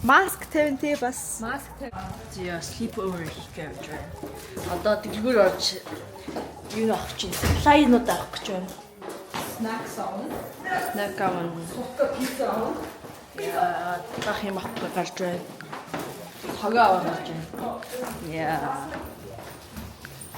Mask тавин тий бас. Mask зя sleep over хийх гэж байна. Одоо дэлгүүр орж юу авах гэж байна. Флайнууд авах гэж байна. Snacks on. Snack on. Pizza on. Яа, тах юм авах гэж гарч байна. Хагаа авах гэж байна. Яа.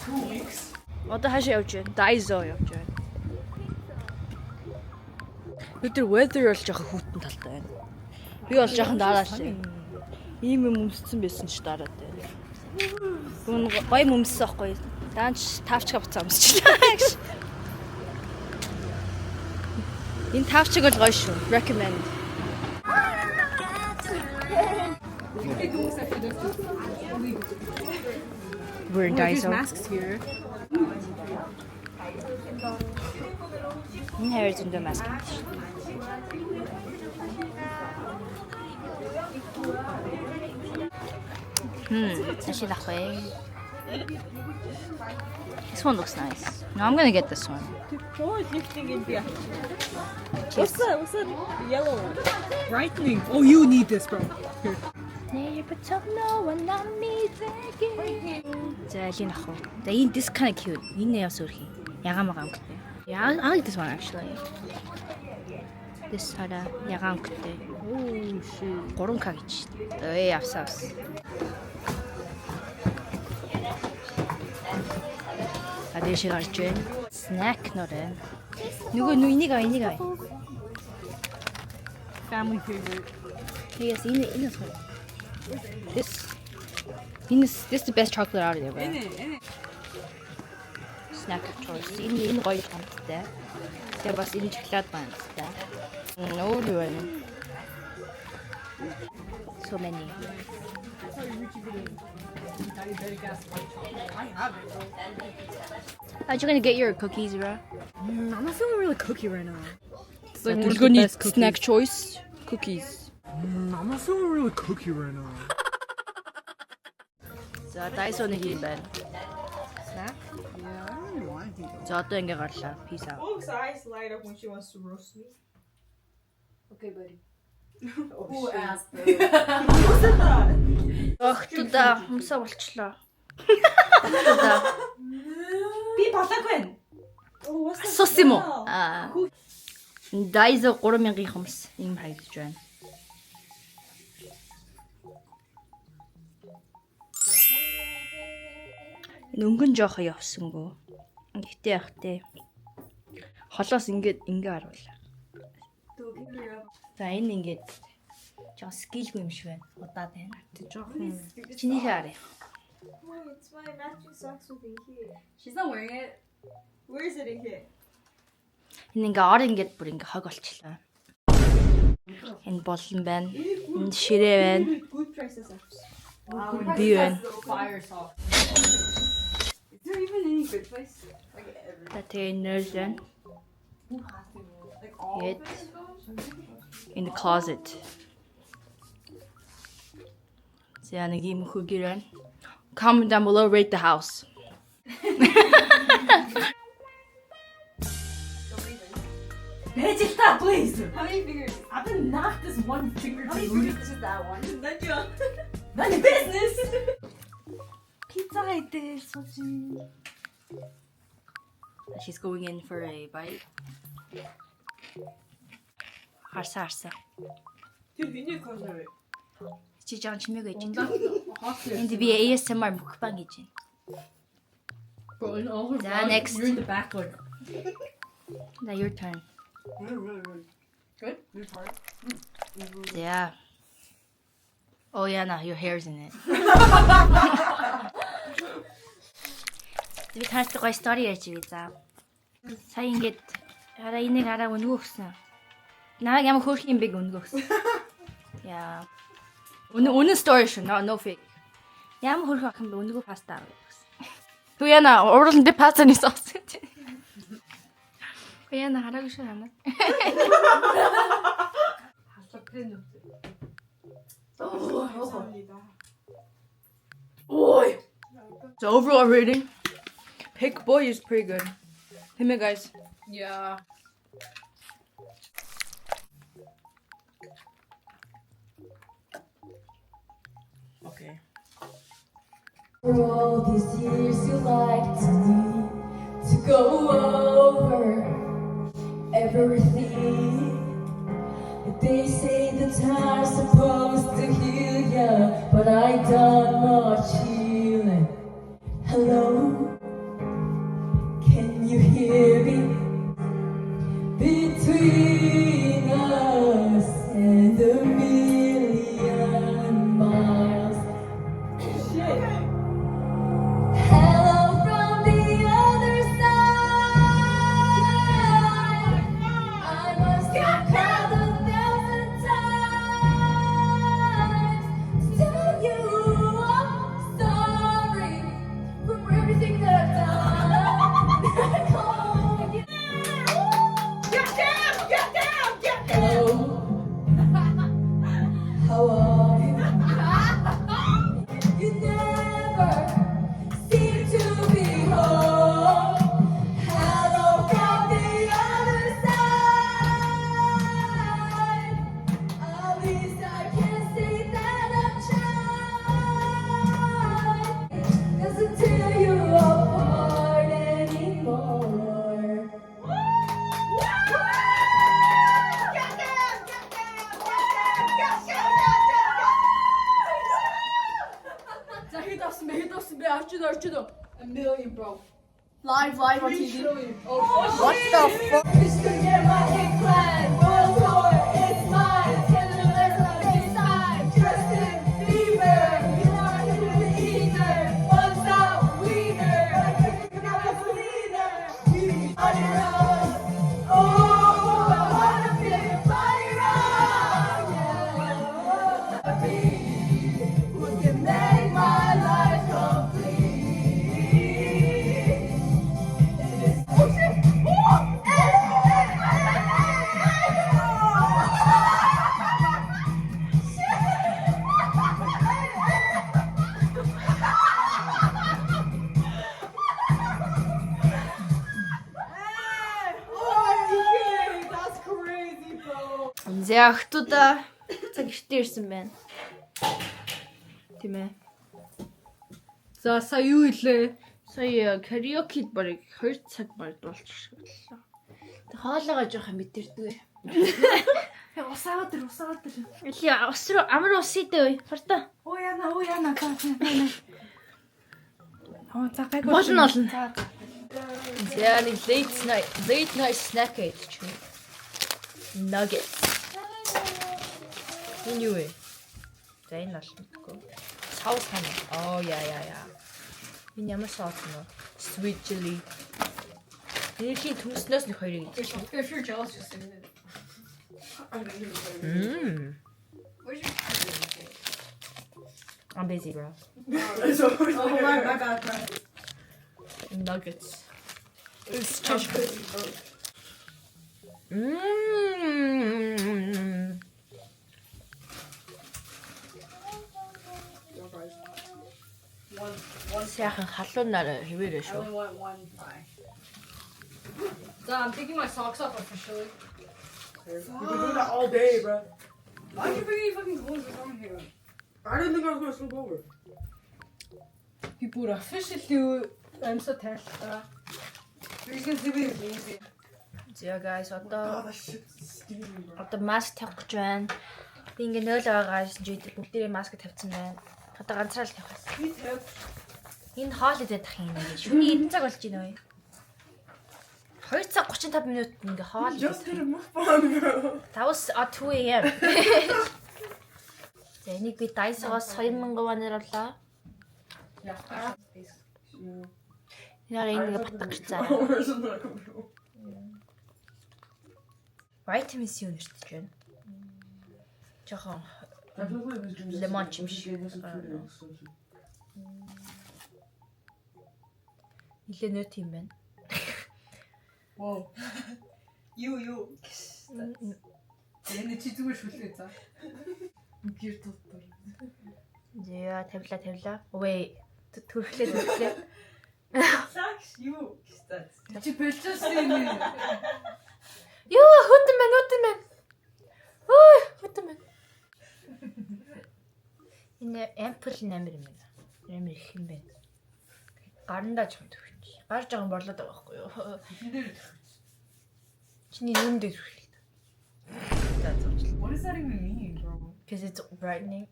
2 weeks. Одоо хаашаа явж байна? Daiso явж байна. Өдөр weather бол жоохон хүйтэн талтай байна. Би бол жоохон дараалаа. Ийм юм өмссөн байсан ч дараад байна. Гүн гоё өмссөн байхгүй. Даанч тавчга буцаа өмсчихлээ гэж. Энэ тавчиг бол гоё шүү. Recommend. We're in Daiso. Masks here. Here is the mask. Actually, that way. This one looks nice. No, I'm gonna get this one. Oh, it's lifting in here. What's that yellow one? Brightening. Oh, you need this, bro. Here. 자, 이게 나고. This kind of cute. 이네요, 소리. 야가마가 그때. Yeah, I like this one actually. This 하라 야간 그때. Oh, shit. 고름카기치. 에이, 앞서스. 아들 갈줄. 스낵 노래. 누구 이니가. Family favorite. Yes, 이네 소리. This is the best chocolate out of there, bro. In it. Snack choice. Энэ гоё хамттай. Тэгээ бас энэ шоколад банцтай. Өөр юу. So many. Are you gonna get your cookies, bro? I'm not feeling really cookie right now. Like, we're gonna need cookies. snack choice cookies. I'm not feeling really cookie right now. 자, 다이소는 힐 байна. Snack? Yeah, I don't really want to. 자, одоо ингэ гарлаа. Peace out. Luke's eyes light up when she wants to roast me. Okay, buddy. Who asked? Охтуда humсаа болчлоо. Охтуда. Би болоогүй. Oh, what's Асуусан юм уу? Аа. Дайзо 3000-ийн humс ийм харагдаж байна. Өнгөн жоохон явсангүй. Гэтэ явах те. Холоос ингэ харуулаа. За энэ ингээд жоо скилгүй юм шиг байна. Удаад байна. Жоохон. Чинийхээ харъя. Wait, it's my matching socks with in here. She's not wearing it. Where is it in here? Энэ ингээ ор ингээд бүр ингээ хог болчихлоо. Энэ болон байна. Энэ ширээ байна. Good prices are. Би байна. Fire soft. Is there even any good place? Like every. Тэгээ нэрс байна. Like all Yet. of it? In the closet. За нэг юм хөгөр байна. Comment down below, rate the house. Vegeta, please. How many fingers? I've been knocked this one finger How many fingers is that one? Not you. None of business. Pizza ate 소지. She's going in for a bite. Харса. Dude, you need to close my Чи жан чимээг ээж. Энд би ASMR мукбан гэж байна. Bro, in all her Yeah, vlogs, next. you're in the back like. Now your turn. Really. Good? Your part? Yeah. Oh yeah, no, your hair's in it. Би таньтай гоё story ярьж би за. Сая ингээд хараа энийг хараа өнгөө өгсөн. Намайг ямар хөөрх юм бэ өнгөө өгсөн. Яа. Үнэн story шүү. No fake. Ямар хөөрх ах юм бэ өнгөө паста авах гэсэн. Туяна урууланд пастаны соус гэж. Туяна хараагүй шүү хана. Ой. So overall rating, Pick Boy is pretty good. Hey, man, guys. Yeah. For all these years you like to need to go over everything. They say the time's supposed to heal ya, but I done much healing. Hello, can you hear me? Between us and a million miles. Hello from the other side. I must have called 1,000 times to tell you I'm sorry for everything that I've done. Hello. How are you? You never seem to be home. Hello from the other side. At least I can say that I've tried. Doesn't tear you apart anymore. A million, bro. Live on TV. What the fuck? Just to get my eggplant. World tour, it's mine. Canada, let's not decide. Justin Bieber, you are the leader. Bugs out, wiener. You're not a leader. You on your own. Oh, I wanna feel your body rock. Yeah, we can make my life complete. That's crazy, bro. 이제 охтуудаа цаг гэртээ ирсэн байна. Тийм ээ. За сая юу илээ? Сая караокед барыг 2 цаг баг дуулчихлаа. Тэг хоолоогоо жоохон мэдэрдэг. Усаад ир. Или ус руу амар ус идэ ой. Хортой. Оо яна. Оо за гайгүй. Болно. За нэг late night snack гэж. Nuggets. Энэ юу вэ? За энэ бол мэдгүй. Саус хана. Оо яа. Энэ ямар саус нэ? Sweet chili. Энэхийн төмснөөс нэг хоёрыг идэж. If you're jealous, just say it. I'm busy, bro. Oh my bad, bro. Nuggets. It's Trash. Сайхан халуун нараа хэвээрээ I шүү. only want one pie. So I'm taking my socks off officially. You've been doing that all day, bro. Why are you bringing any fucking clothes from here? I didn't think I was gonna sleep over. Би бүр officially амьсаа тайлтаа. You're just gonna see me lazy. За guys Oh, одоо that shit's steaming, bro. одоо маск тавих гэж байна. Би ингээ 0 байгаагаар чи бүгдээрээ маск тавьсан байна. Одоо ганцаараа л тавих гэсэн. Би тэв. Энэ хоол идэх юм ингээ. Шүний 9 цаг болж байна уу? 2 цаг 35 минут ингээ хоол Just идэх. did a mukbang, bro. That was at 2 AM. За энийг би Daiso-гоос 2000 ванаар авлаа. Yeah. Яа энэ батгах гэсэн. Where's the milk, bro? Vitamin C өнөртөж байна. Жохон I feel like this drink is Lemon just- chim just шиг. gave us a pretty expensive. нилээ нөт юм байна. Whoa. You. Энэ чи зүгээр шүлээ за. Гэр тутар. За тавилаа. Өвөө төрхлээ. Sucks you. Чи бэлчээсэн юм. Ёо хөтөн байна. Ой хөтөн байна. Энэ ампул 8 юм байна. Ямар их юм бэ? Гарандаа ч юм төрчих. Гар жоохон борлоод байгаа байхгүй юу? Чиний юунд дээр төрчих. What does that even mean, bro? Because it's brightening.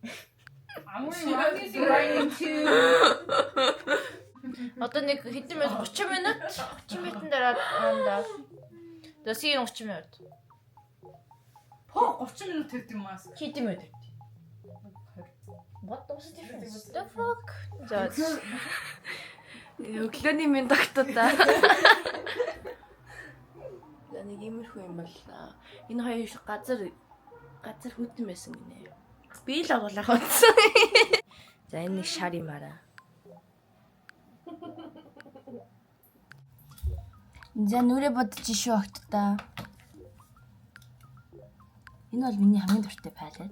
I'm wearing rockets brightening too. Одоо нэг хэдэн минут 30 минут 30 минутын дараа гарандаа. Дөсгийн 30 минут. По 30 минут төрдөг юм аас. Хэдэн минут? What was the difference? The fuck? За. Өглөөний минь тогтоодаа. Нэг иймэрхүү юм байна. Энэ хоёр газар хүйтэн байсан гинэ. Би л агуулах утсан. За энэ нэг шар юм араа. За нүрэ бодож шүү огт та. Энэ бол миний хамгийн дуртай палет.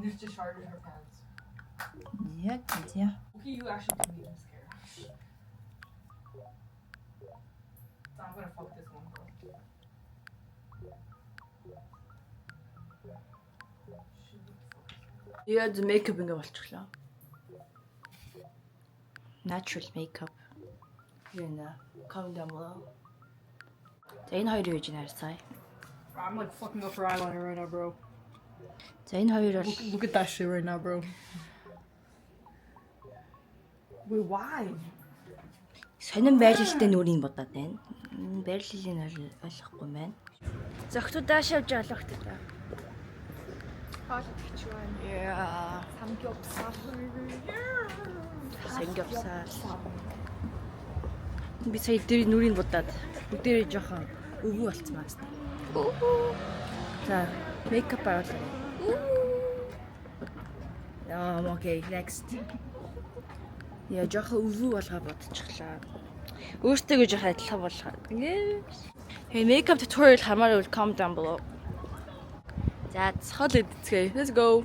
Energy sharded her pants. Яг тийм. Okay, you actually can be mascara. So I'm gonna fuck this one girl. Яа зэ мейкап ингэ болчихлоо. Natural makeup. Яна, comment down below. За энэ хоёр юу гэж нарцгаая. I'm like fucking up her eyeliner right now, bro. За энэ хоёр бол Look at that shit right now, bro. Wait, why? сонин байрлалтай нүрийг бодоод байна. Байрлалын бол ойлгохгүй байна. Зогтуу дааш явж байгаа л огтдаа. Хоолой гэж байна. Яа. Самгиопсал. Сэнгапсаа. Би сая дээр нүрийг бодоод бүгдээрээ жоохон өвөө болцсон байна. За, makeup аваад. Okay, next. Я жоохон өвөө болгоо бодчихлаа. Өөртөө жоохон адилхан болгоо. Hey, makeup tutorial хамаарал comment down below. За, цохол эдцгээе. Let's go.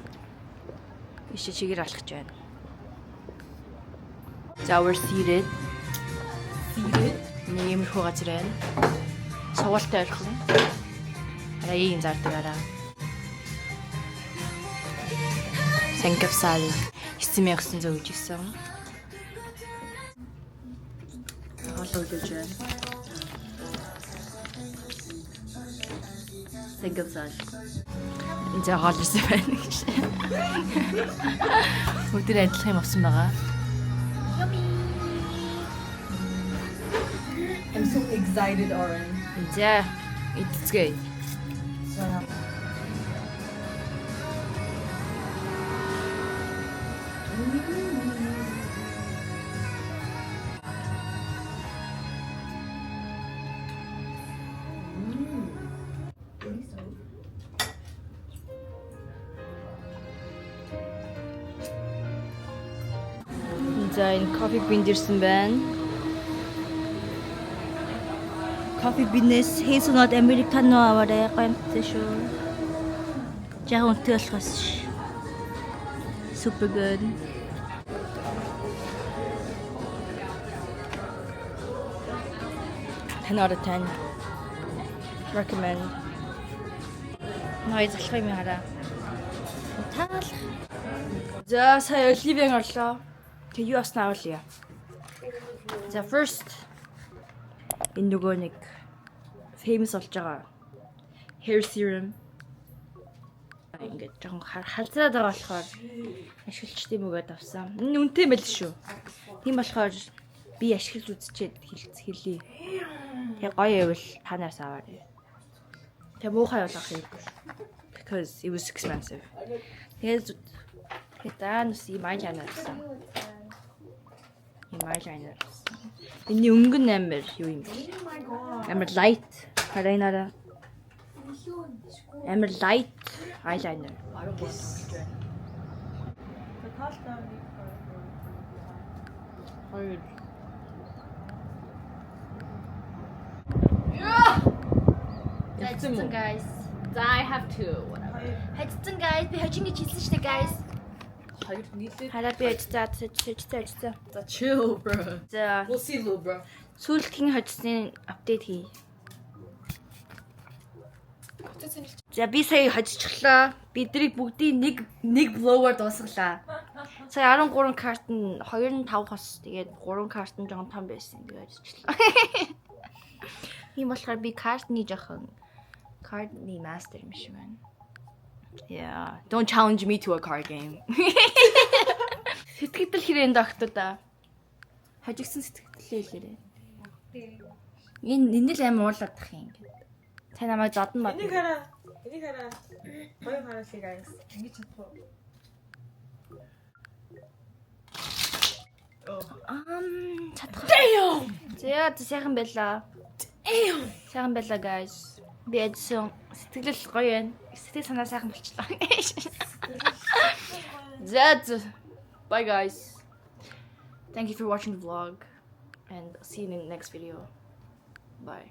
Ишээ чигээр алхаж байна. За, we're seated. Нэг юм хөө газар байна. Суултаа ойлгох юм. Араа ийм зардаг араа. Сэнгапсал 9900 үжигсэн. Хоолой гэж байна. Сэнгапсал. Энд хоолойсон байна гэж. Өдөр адилхан юм авсан байгаа. I'm so excited already. За, эцгээ. За энэ кофе биндэрсэн байна. Кофе бинэс hazelnut americano аваарай гомцсон шүү. Яг үнэтэй болохоос. Super good. Танаар тань. Recommend. Ноёд залах юм хараа. Таал. За сая оливыг орлоо. Тэг юу аснаа авлаа. За first энэ нөгөө нэг famous болж байгаа hair serum. Ингээд жоохон халзраад байгаа болохоор ашиглчдээ мөгөөд авсан. Энэ үнэтэй байл шүү. Тийм болохоор би ашиглаж үзчихэд хэлье. Тэг гоё байвал та нараас аваарай. Тэг муухай болох хэрэггүй. Because it was expensive. Тэгээд даанус ийм eyeliner авсан. Eyeliner. Энэ өнгөн амар юу юм бэ? Амар light eyeliner. Амар light eyeliner. За Явцсан guys. За I have to. Хайцсан guys. Би хожин гэж хэлсэн шүү дээ guys. Хоёр нийлээд. Хараад би очицаа. За chill bro. За We'll see little bro. сүүлдхийн хожсны апдейт хий. За би сая хожчихлоо. Биднийг бүгдийг нэг blower дуусгалаа. Сая 13 карт нь 25 хос. Тэгээд 3 карт нь жоохон том байсан. Тэгээд хожчихлоо. Ийм болохоор би картны жоохон cardны master юм шиг байна. Yeah, don't challenge me to a card game. Сэтгэл хэрэг доктода. Хожигсан сэтгэлээ хэлээрээ. Энэ л амар уулаадах юм ингээд. Та намайг зодно мод. Энийг хараа. Хоёр хараасыг guys. Ингэж чадах уу? Чадах. За сайхан байлаа. Сайхан байлаа guys. Би ажсан сэтгэл гоё байна. Сэтгэл санаа сайхан болчихлоо. За bye guys. Thank you for watching the vlog and see you in the next video. Bye.